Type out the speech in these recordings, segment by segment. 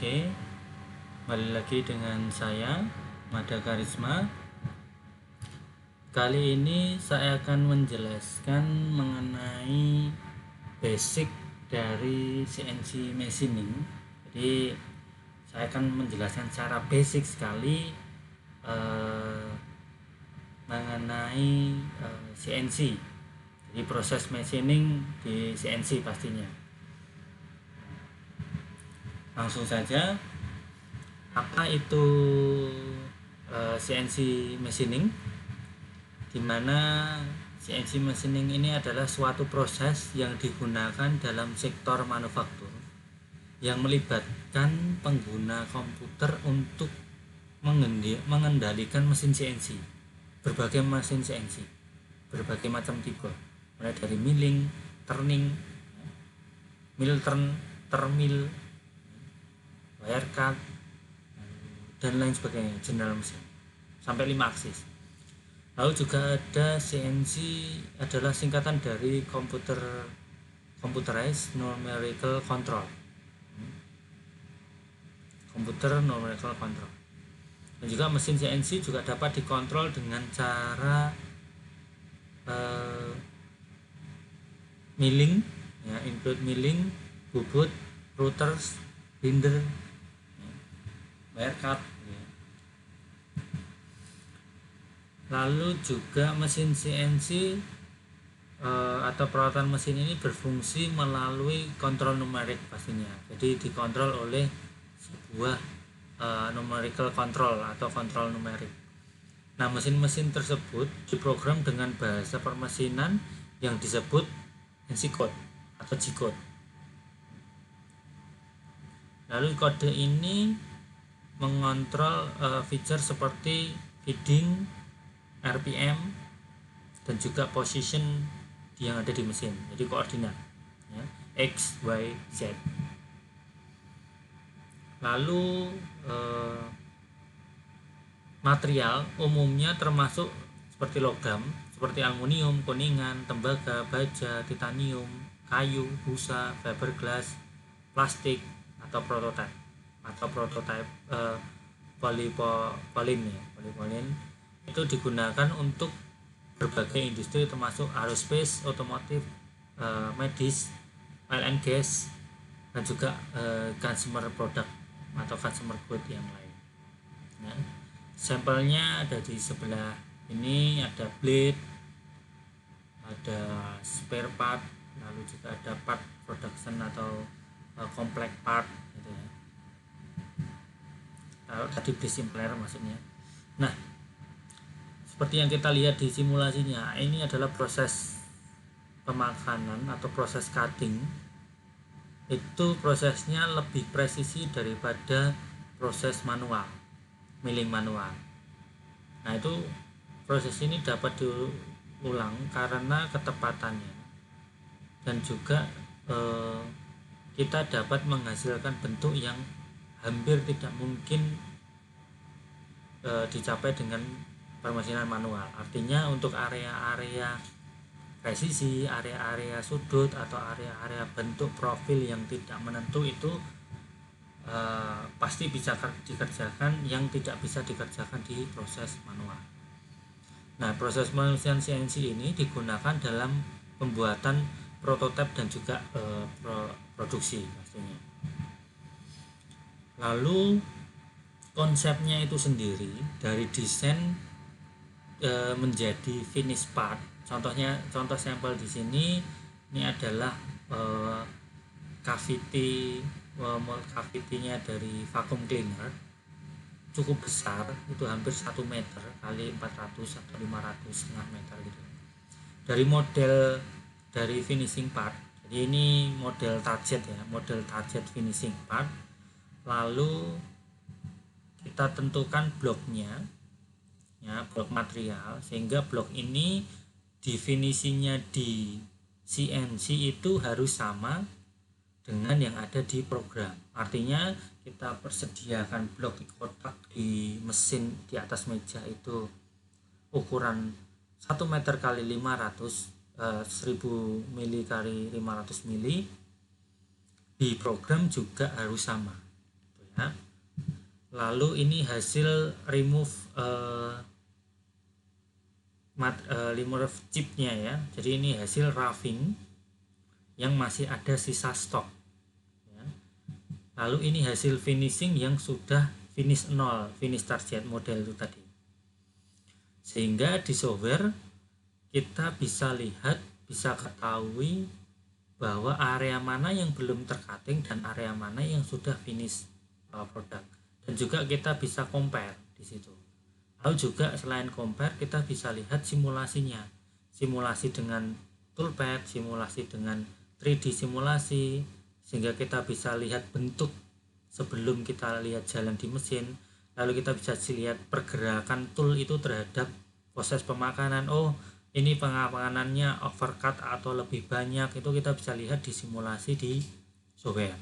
Oke, kembali lagi dengan saya Mada Karisma. Kali ini saya akan menjelaskan mengenai basic dari CNC machining. Jadi saya akan menjelaskan secara basic sekali mengenai CNC. Jadi proses machining di CNC pastinya. Langsung saja, apa itu CNC machining? Di mana CNC machining ini adalah suatu proses yang digunakan dalam sektor manufaktur yang melibatkan pengguna komputer untuk mengendalikan mesin CNC, berbagai mesin CNC, berbagai macam tipe, mulai dari milling, turning, mill turn, termill, wire cut, dan lain sebagainya, general mesin sampai 5 aksis. Lalu juga ada CNC adalah singkatan dari computerized numerical control, computer numerical control. Dan juga mesin CNC juga dapat dikontrol dengan cara milling, ya, input milling, bubut, routers, binder, wire cut. Lalu juga mesin CNC atau peralatan mesin ini berfungsi melalui kontrol numerik pastinya. Jadi dikontrol oleh sebuah numerical control atau kontrol numerik. Nah, mesin-mesin tersebut diprogram dengan bahasa permesinan yang disebut NC code atau G code. Lalu kode ini mengontrol feature seperti feeding, RPM, dan juga position yang ada di mesin, jadi koordinat, ya, X, Y, Z. Lalu material umumnya termasuk seperti logam, seperti aluminium, kuningan, tembaga, baja, titanium, kayu, busa, fiberglass, plastik, atau prototype polypolylene itu digunakan untuk berbagai industri termasuk aerospace, otomotif, medis, oil and gas, dan juga consumer product atau consumer good yang lain. Nah, sampelnya ada di sebelah ini, ada blade, ada spare part, lalu juga ada part production atau complex part gitu ya. Lalu tadi base impler maksudnya. Nah, seperti yang kita lihat di simulasinya, ini adalah proses pemakanan atau proses cutting. Itu prosesnya lebih presisi daripada proses manual, milling manual. Nah, itu proses ini dapat diulang karena ketepatannya, dan juga kita dapat menghasilkan bentuk yang hampir tidak mungkin dicapai dengan permesinan manual. Artinya untuk area-area presisi, area-area sudut, atau area-area bentuk profil yang tidak menentu itu pasti bisa dikerjakan yang tidak bisa dikerjakan di proses manual. Nah, proses penyusunan CNC ini digunakan dalam pembuatan prototipe dan juga produksi pastinya. Lalu konsepnya itu sendiri dari desain menjadi finish part. Contoh sampel di sini ini adalah mold cavity-nya dari vacuum cleaner, cukup besar, itu hampir 1 meter kali 400 atau 500,5 meter gitu. Dari model dari finishing part, jadi ini model target ya, model target finishing part. Lalu kita tentukan bloknya, ya, blok material, sehingga blok ini definisinya di CNC itu harus sama dengan yang ada di program. Artinya kita persediakan blok di kotak di mesin di atas meja itu ukuran 1 meter kali 500 1000 mili kali 500 mili, di program juga harus sama. ya. Lalu ini hasil remove chipnya ya. Jadi ini hasil roughing yang masih ada sisa stok ya. Lalu ini hasil finishing yang sudah finish 0, finish target model itu tadi. Sehingga di software kita bisa lihat, bisa ketahui bahwa area mana yang belum tercutting dan area mana yang sudah finish produk. Dan juga kita bisa compare di situ. Lalu juga selain compare, kita bisa lihat simulasinya, simulasi dengan toolpad, simulasi dengan 3D simulasi, sehingga kita bisa lihat bentuk sebelum kita lihat jalan di mesin. Lalu kita bisa lihat pergerakan tool itu terhadap proses pemakanan. Oh, ini pengamanannya overcut atau lebih banyak, itu kita bisa lihat di simulasi di software.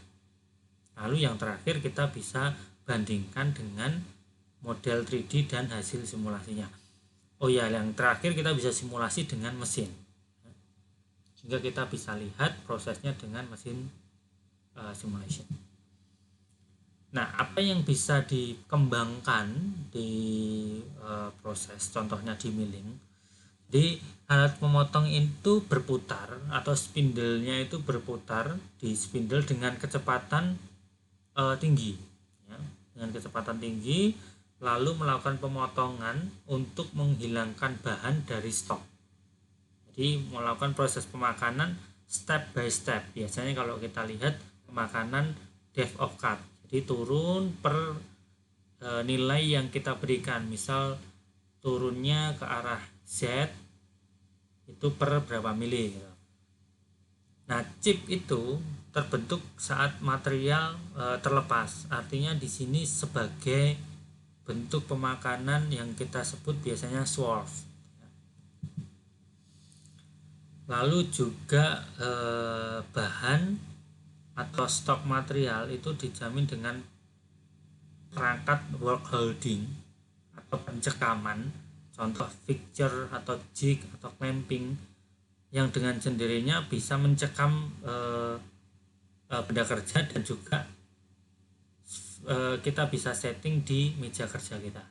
Lalu yang terakhir kita bisa bandingkan dengan model 3D dan hasil simulasinya. Oh ya, yang terakhir kita bisa simulasi dengan mesin, sehingga kita bisa lihat prosesnya dengan mesin simulation. Nah, apa yang bisa dikembangkan di proses, contohnya di milling. Di alat memotong itu berputar atau spindle-nya itu berputar di spindle dengan kecepatan tinggi ya, dengan kecepatan tinggi, lalu melakukan pemotongan untuk menghilangkan bahan dari stok. Jadi melakukan proses pemakanan step by step. Biasanya kalau kita lihat pemakanan depth of cut, jadi turun per nilai yang kita berikan. Misal turunnya ke arah Z itu per berapa mili gitu. Nah, chip itu terbentuk saat material terlepas. Artinya di sini sebagai bentuk pemakanan yang kita sebut biasanya swerve. Lalu juga bahan atau stok material itu dijamin dengan perangkat work holding atau pencekaman, contoh fixture atau jig atau clamping, yang dengan sendirinya bisa mencekam benda kerja, dan juga kita bisa setting di meja kerja kita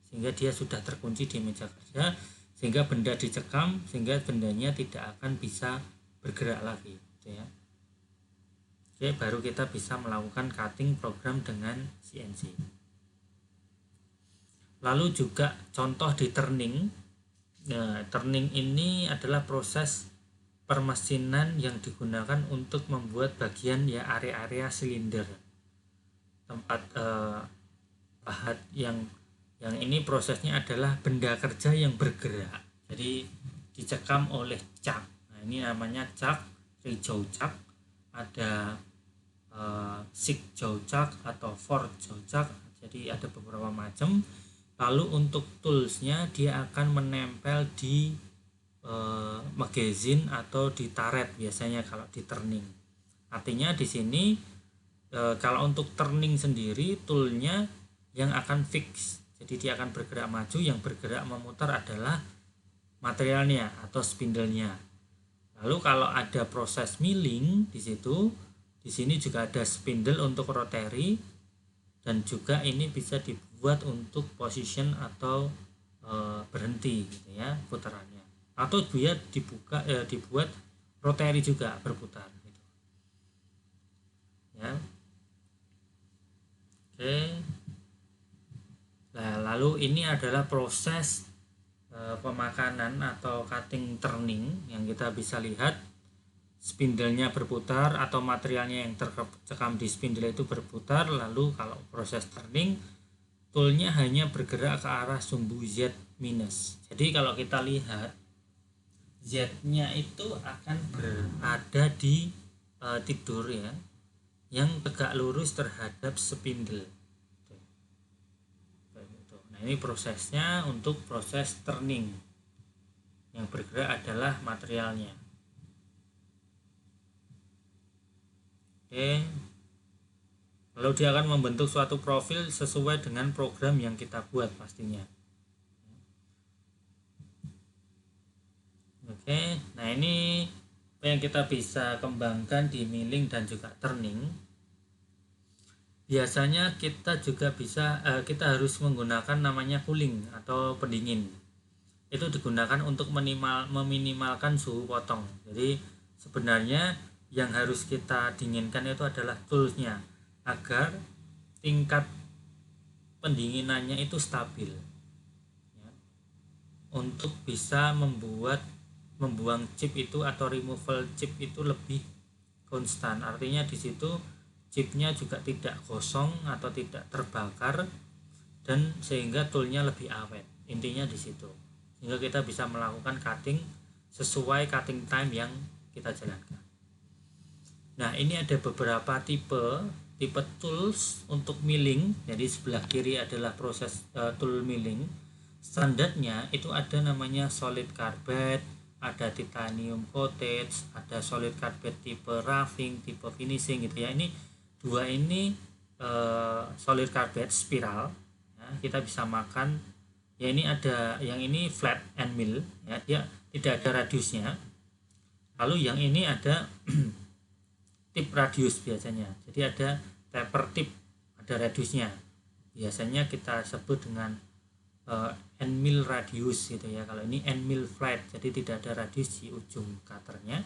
sehingga dia sudah terkunci di meja kerja, sehingga benda dicekam sehingga bendanya tidak akan bisa bergerak lagi gitu ya. Oke, baru kita bisa melakukan cutting program dengan CNC. Lalu juga contoh di turning. Nah, turning ini adalah proses permesinan yang digunakan untuk membuat bagian ya area-area silinder, tempat pahat yang ini prosesnya adalah benda kerja yang bergerak, jadi dicekam oleh cak. Nah, ini namanya cak, rijau cak, ada six jaw cak atau four jaw cak, jadi ada beberapa macam. Lalu untuk toolsnya dia akan menempel di magazine atau di taret biasanya kalau di turning. Artinya di sini kalau untuk turning sendiri toolnya yang akan fix, jadi dia akan bergerak maju, yang bergerak memutar adalah materialnya atau spindle-nya. Lalu kalau ada proses milling di situ, di sini juga ada spindle untuk rotary, dan juga ini bisa dibuat untuk position atau berhenti gitu ya putarannya, atau biar dibuat rotary juga berputar gitu ya. Oke. Nah, lalu ini adalah proses pemakanan atau cutting turning yang kita bisa lihat spindle-nya berputar atau materialnya yang tercekam di spindle itu berputar. Lalu kalau proses turning, toolnya hanya bergerak ke arah sumbu Z minus. Jadi kalau kita lihat Z-nya itu akan berada di tidur ya, yang tegak lurus terhadap spindle. Nah, ini prosesnya untuk proses turning. Yang bergerak adalah materialnya. Oke. Lalu dia akan membentuk suatu profil sesuai dengan program yang kita buat pastinya. Oke, nah ini yang kita bisa kembangkan di milling dan juga turning. biasanya kita juga bisa kita harus menggunakan namanya cooling atau pendingin. Itu digunakan untuk meminimalkan suhu potong. Jadi sebenarnya yang harus kita dinginkan itu adalah toolsnya agar tingkat pendinginannya itu stabil ya, untuk bisa membuang chip itu atau removal chip itu lebih konstan. Artinya di situ chipnya juga tidak gosong atau tidak terbakar, dan sehingga toolnya lebih awet. Intinya di situ, sehingga kita bisa melakukan cutting sesuai cutting time yang kita jalankan. Nah, ini ada beberapa tipe tools untuk milling. Jadi sebelah kiri adalah proses tool milling. Standarnya itu ada namanya solid carbide, ada titanium coated, ada solid carbide tipe roughing, tipe finishing gitu ya. Ini dua ini solid carbide spiral ya, kita bisa makan ya. Ini ada yang ini flat and mill ya, dia tidak ada radiusnya. Lalu yang ini ada tip radius biasanya, jadi ada taper tip, ada radiusnya, biasanya kita sebut dengan end mill radius gitu ya. Kalau ini end mill flat, jadi tidak ada radius di ujung cutternya.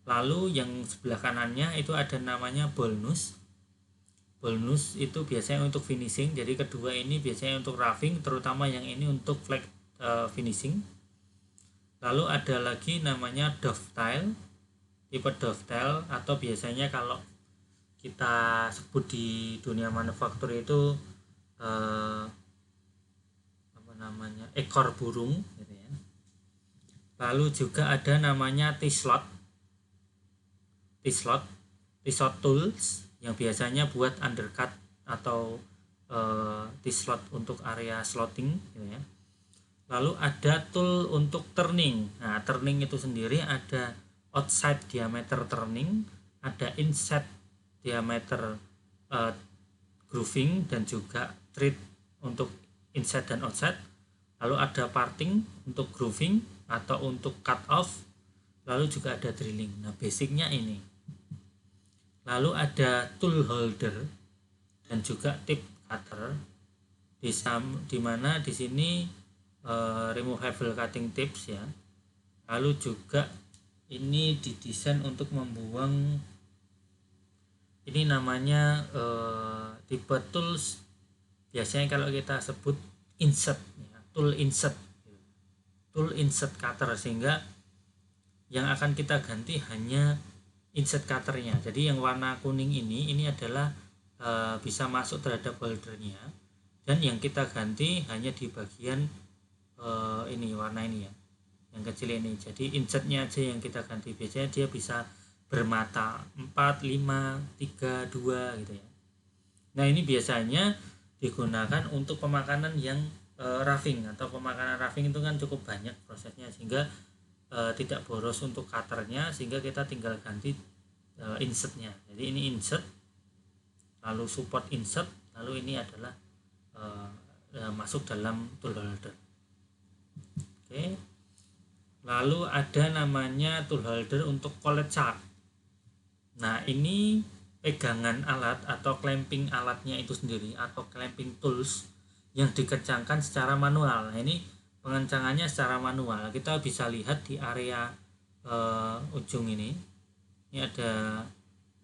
Lalu yang sebelah kanannya itu ada namanya ball nose. Ball nose itu biasanya untuk finishing, jadi kedua ini biasanya untuk roughing, terutama yang ini untuk flat finishing. Lalu ada lagi namanya dovetail, tipe dovetail, atau biasanya kalau kita sebut di dunia manufaktur itu ekor burung gitu ya. Lalu juga ada namanya T-slot tools yang biasanya buat undercut atau T-slot untuk area slotting gitu ya. Lalu ada tool untuk turning. Nah, turning itu sendiri ada outside diameter turning, ada inside diameter grooving, dan juga thread untuk inside dan outside. Lalu ada parting untuk grooving atau untuk cut off. Lalu juga ada drilling. Nah, basicnya ini. Lalu ada tool holder dan juga tip cutter, di mana di sini removable cutting tips ya. Lalu juga ini didesain untuk membuang, ini namanya tipe tools biasanya kalau kita sebut insert ya, tool insert cutter, sehingga yang akan kita ganti hanya insert cutternya. Jadi yang warna kuning ini adalah bisa masuk terhadap holdernya, dan yang kita ganti hanya di bagian ini warna ini ya, yang kecil ini. Jadi insertnya aja yang kita ganti. Biasanya dia bisa bermata 4, 5, 3, 2 gitu ya. Nah, ini biasanya digunakan untuk pemakanan yang roughing, atau pemakanan roughing itu kan cukup banyak prosesnya, sehingga tidak boros untuk cutternya, sehingga kita tinggal ganti insertnya. Jadi ini insert, lalu support insert, lalu ini adalah masuk dalam tool holder. Oke. Lalu ada namanya tool holder untuk collet chart. Nah, ini pegangan alat atau clamping alatnya itu sendiri, atau clamping tools yang dikencangkan secara manual. Nah, ini pengencangannya secara manual. Kita bisa lihat di area ujung ini. Ini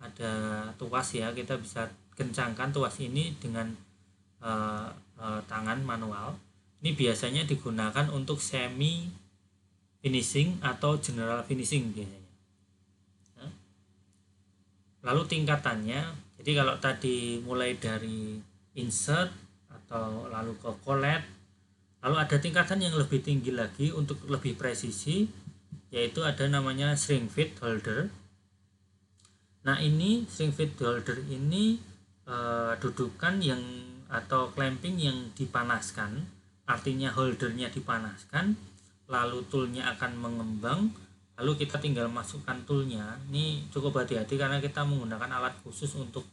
ada tuas ya, kita bisa kencangkan tuas ini dengan tangan manual. Ini biasanya digunakan untuk semi finishing atau general finishing biasanya. Lalu tingkatannya, jadi kalau tadi mulai dari insert atau lalu ke collet, lalu ada tingkatan yang lebih tinggi lagi untuk lebih presisi, yaitu ada namanya shrink fit holder. Nah, ini shrink fit holder ini dudukan yang atau clamping yang dipanaskan, artinya holdernya dipanaskan, lalu toolnya akan mengembang, lalu kita tinggal masukkan toolnya. Ini cukup hati-hati karena kita menggunakan alat khusus untuk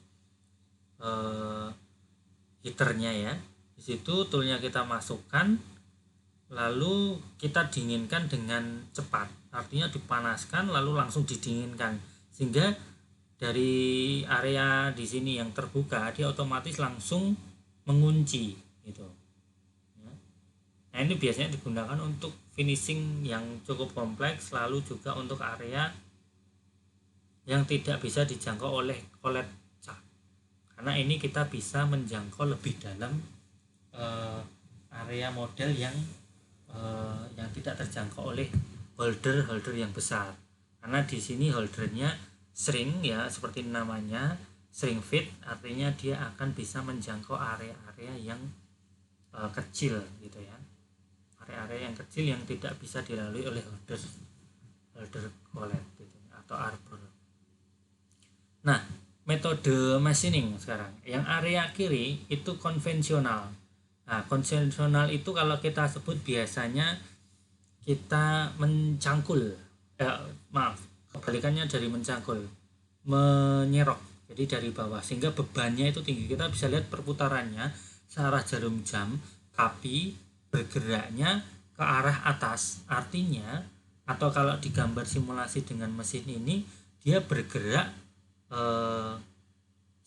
heaternya ya. Di situ toolnya kita masukkan, lalu kita dinginkan dengan cepat, artinya dipanaskan lalu langsung didinginkan, sehingga dari area di sini yang terbuka, dia otomatis langsung mengunci gitu. Nah, ini biasanya digunakan untuk finishing yang cukup kompleks, lalu juga untuk area yang tidak bisa dijangkau oleh cat. Karena ini kita bisa menjangkau lebih dalam area model yang tidak terjangkau oleh holder yang besar. Karena di sini holdernya shrink ya, seperti namanya shrink fit, artinya dia akan bisa menjangkau area-area yang kecil gitu ya, area-area yang kecil yang tidak bisa dilalui oleh holder collet gitu, atau arbor. Nah, metode machining sekarang yang area kiri itu konvensional. Nah, konvensional itu kalau kita sebut biasanya kita mencangkul, kebalikannya dari mencangkul, menyerok, jadi dari bawah, sehingga bebannya itu tinggi. Kita bisa lihat perputarannya searah jarum jam, tapi bergeraknya ke arah atas, artinya, atau kalau digambar simulasi dengan mesin ini, dia bergerak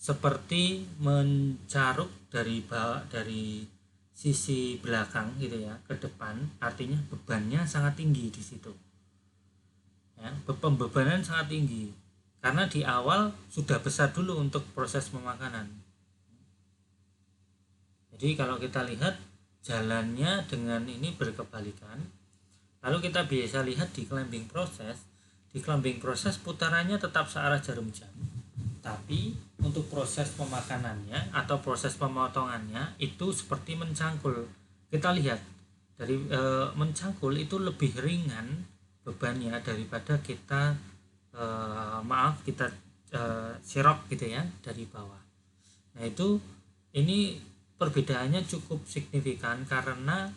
seperti mencaruk dari sisi belakang gitu ya ke depan, artinya bebannya sangat tinggi di situ ya, pembebanan sangat tinggi karena di awal sudah besar dulu untuk proses pemakanan. Jadi kalau kita lihat jalannya dengan ini berkebalikan. Lalu kita bisa lihat di clamping proses. Di clamping proses putarannya tetap searah jarum jam, tapi untuk proses pemakanannya atau proses pemotongannya itu seperti mencangkul. Kita lihat dari mencangkul itu lebih ringan bebannya daripada kita kita sirok gitu ya dari bawah. Nah, ini perbedaannya cukup signifikan karena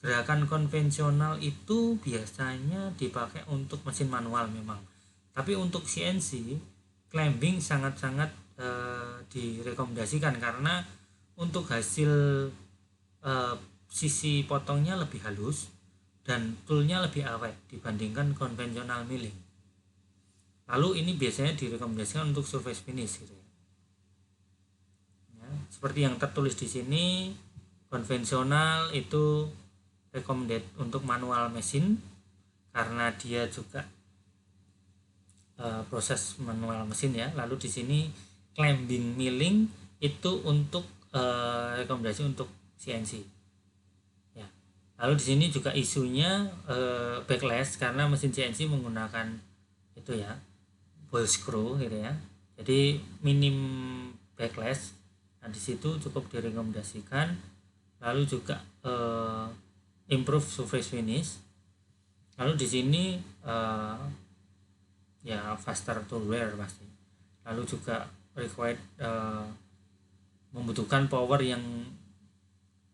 gerakan konvensional itu biasanya dipakai untuk mesin manual memang, tapi untuk CNC clamping sangat-sangat direkomendasikan karena untuk hasil sisi potongnya lebih halus dan toolnya lebih awet dibandingkan konvensional milling. Lalu ini biasanya direkomendasikan untuk surface finish gitu ya. Seperti yang tertulis di sini, konvensional itu recommended untuk manual mesin karena dia juga proses manual mesin ya. Lalu di sini clamping milling itu untuk rekomendasi untuk CNC ya. Lalu di sini juga isunya backlash karena mesin CNC menggunakan itu ya, ball screw gitu ya, jadi minim backlash. Nah, di situ cukup direkomendasikan. Lalu juga improve surface finish. Lalu di sini ya faster tool wear pasti. Lalu juga required membutuhkan power yang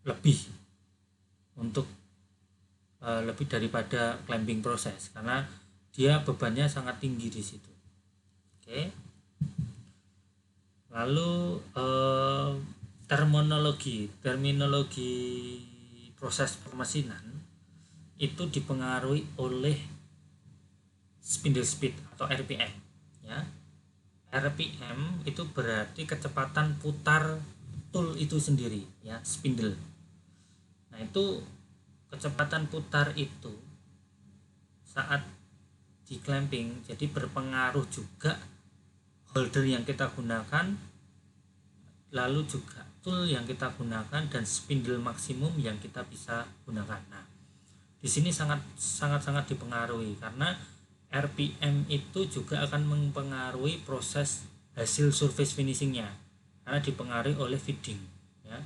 lebih untuk lebih daripada clamping proses karena dia bebannya sangat tinggi di situ. Oke. Lalu terminologi proses permesinan itu dipengaruhi oleh spindle speed atau RPM ya. RPM itu berarti kecepatan putar tool itu sendiri ya, spindle. Nah, itu kecepatan putar itu saat di clamping jadi berpengaruh juga holder yang kita gunakan, lalu juga tool yang kita gunakan dan spindle maksimum yang kita bisa gunakan. Nah, di sini sangat dipengaruhi karena RPM itu juga akan mempengaruhi proses hasil surface finishingnya karena dipengaruhi oleh feeding ya.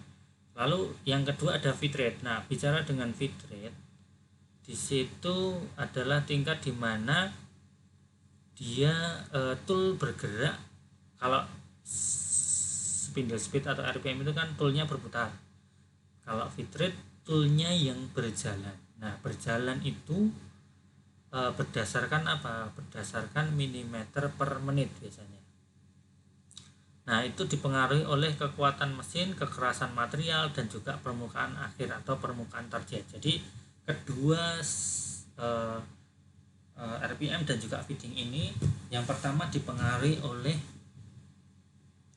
Lalu yang kedua ada feed rate. Nah, bicara dengan feed rate, di situ adalah tingkat di mana dia tool bergerak. Kalau spindle speed atau RPM itu kan toolnya berputar. Kalau feed rate toolnya yang berjalan. Nah, berjalan itu berdasarkan apa? Berdasarkan milimeter per menit biasanya. Nah, itu dipengaruhi oleh kekuatan mesin, kekerasan material, dan juga permukaan akhir atau permukaan target. Jadi kedua RPM dan juga feeding ini yang pertama dipengaruhi oleh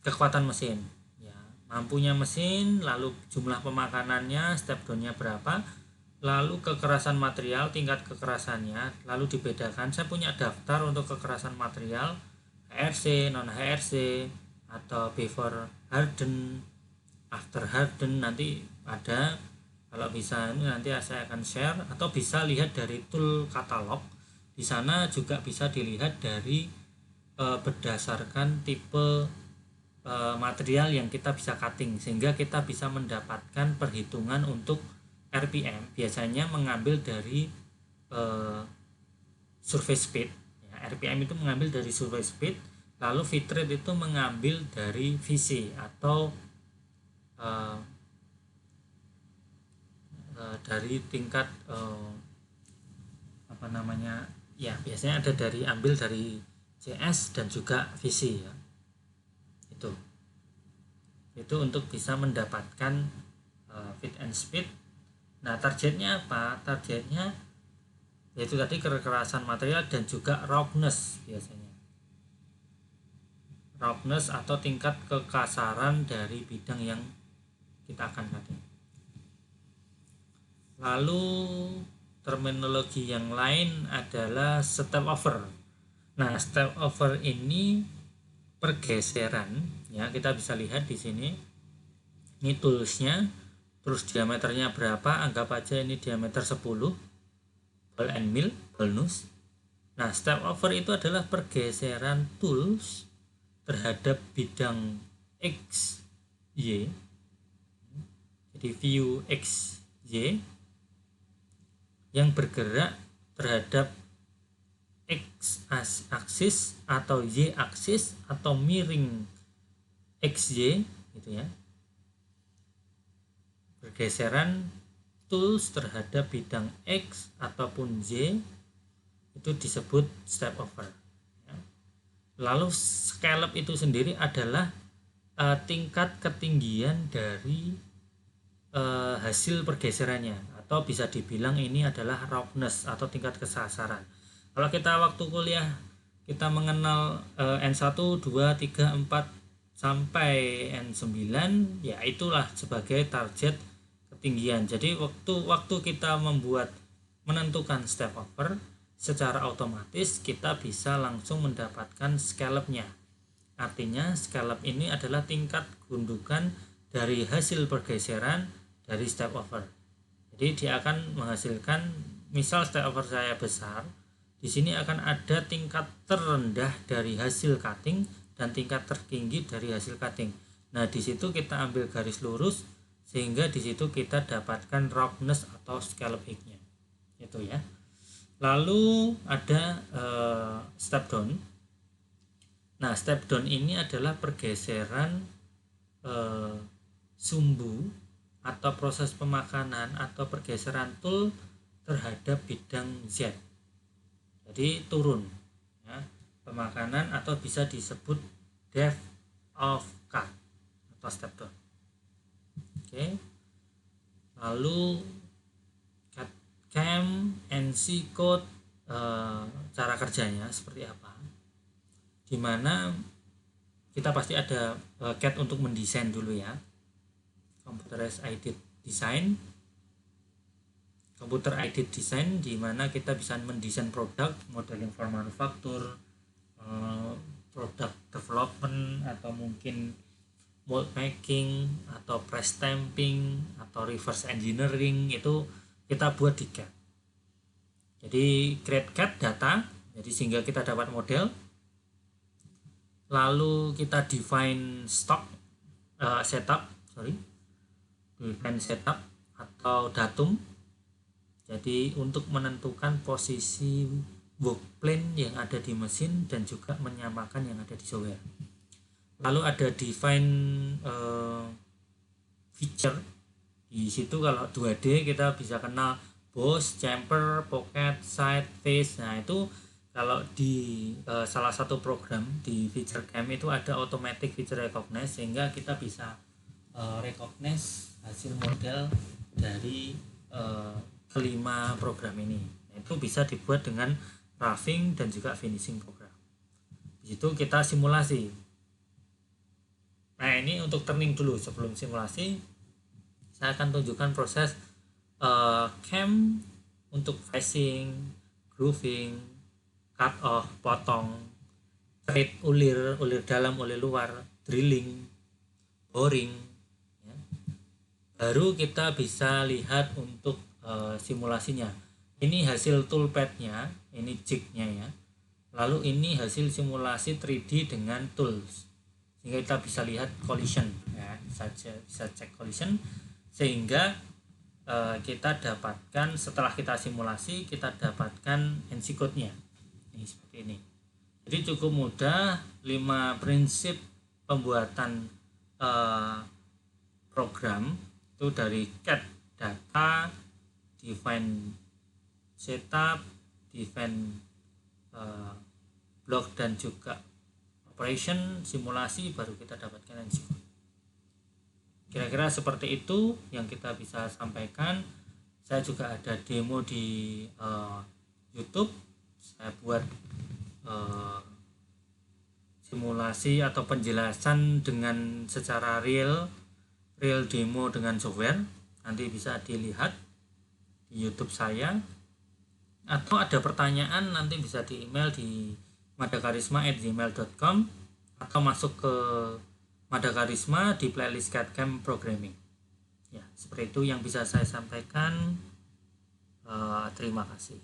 kekuatan mesin ya, mampunya mesin, lalu jumlah pemakanannya, step down-nya berapa, lalu kekerasan material, tingkat kekerasannya, lalu dibedakan. Saya punya daftar untuk kekerasan material, HRC, non HRC, atau before harden, after harden, nanti ada. Kalau bisa nanti saya akan share, atau bisa lihat dari tool katalog. Di sana juga bisa dilihat dari berdasarkan tipe material yang kita bisa cutting, sehingga kita bisa mendapatkan perhitungan untuk RPM. Biasanya mengambil dari surface speed ya, RPM itu mengambil dari surface speed, lalu feed rate itu mengambil dari VC atau dari tingkat apa namanya ya, biasanya ada dari ambil dari CS dan juga VC ya, itu untuk bisa mendapatkan feed and speed. Nah, targetnya apa? Targetnya yaitu tadi kekerasan material dan juga roughness, biasanya roughness atau tingkat kekasaran dari bidang yang kita akan cutting. Lalu terminologi yang lain adalah step over. Nah, step over ini pergeseran ya, kita bisa lihat di sini. Ini toolsnya, terus diameternya berapa, anggap aja ini diameter 10, ball and mill, ball nose. Nah, step over itu adalah pergeseran tools terhadap bidang X, Y. Jadi view X, Y yang bergerak terhadap X aksis atau Y aksis atau miring XY gitu ya. Pergeseran tools terhadap bidang X ataupun Y itu disebut step over ya. Lalu scallop itu sendiri adalah tingkat ketinggian dari hasil pergeserannya, atau bisa dibilang ini adalah roughness atau tingkat kesasaran. Kalau kita waktu kuliah kita mengenal N1, 2, 3, 4 sampai N9 ya, itulah sebagai target ketinggian. Jadi waktu kita menentukan step over, secara otomatis kita bisa langsung mendapatkan scallopnya. Artinya scallop ini adalah tingkat gundukan dari hasil pergeseran dari step over. Jadi dia akan menghasilkan, misal step over saya besar, di sini akan ada tingkat terendah dari hasil cutting dan tingkat tertinggi dari hasil cutting. Nah, di situ kita ambil garis lurus sehingga di situ kita dapatkan roughness atau scallop height-nya. Itu ya. Lalu ada step down. Nah, step down ini adalah pergeseran sumbu atau proses pemakanan atau pergeseran tool terhadap bidang Z. Jadi turun ya, pemakanan, atau bisa disebut depth of cut atau step down. Oke. Lalu CAM, NC code, cara kerjanya seperti apa? Dimana kita pasti ada CAD untuk mendesain dulu ya, computerized aided design, di mana kita bisa mendesain produk, modeling for manufacture, product development, atau mungkin mold making, atau press stamping, atau reverse engineering, itu kita buat di CAD. Jadi create CAD data, jadi sehingga kita dapat model, lalu kita define define setup atau datum, jadi untuk menentukan posisi work plane yang ada di mesin dan juga menyamakan yang ada di software. Lalu ada define feature. Di situ kalau 2D kita bisa kenal boss, chamfer, pocket, side, face. Nah, itu kalau di salah satu program di feature CAM itu ada automatic feature recognize, sehingga kita bisa recognize hasil model dari kelima program ini. Nah, itu bisa dibuat dengan roughing, dan juga finishing program. Di situ kita simulasi. Nah, ini untuk turning dulu. Sebelum simulasi, saya akan tunjukkan proses cam untuk facing, grooving, cut off, potong, thread, ulir dalam, ulir luar, drilling, boring, ya. Baru kita bisa lihat untuk simulasinya. Ini hasil toolpadnya, ini jignya ya. Lalu ini hasil simulasi 3D dengan tools, sehingga kita bisa lihat collision ya, bisa cek collision, sehingga kita dapatkan, setelah kita simulasi, kita dapatkan NC code-nya ini seperti ini. Jadi cukup mudah. 5 prinsip pembuatan program itu dari cat data, define setup, define block, dan juga operation, simulasi, baru kita dapatkan NC code. Kira-kira seperti itu yang kita bisa sampaikan. Saya juga ada demo di YouTube. Saya buat simulasi atau penjelasan dengan secara real demo dengan software. Nanti bisa dilihat di YouTube saya. Atau ada pertanyaan, nanti bisa di email di madakarisma@gmail.com atau masuk ke Madakarisma di playlist CAD/CAM Programming. Ya, seperti itu yang bisa saya sampaikan. Terima kasih.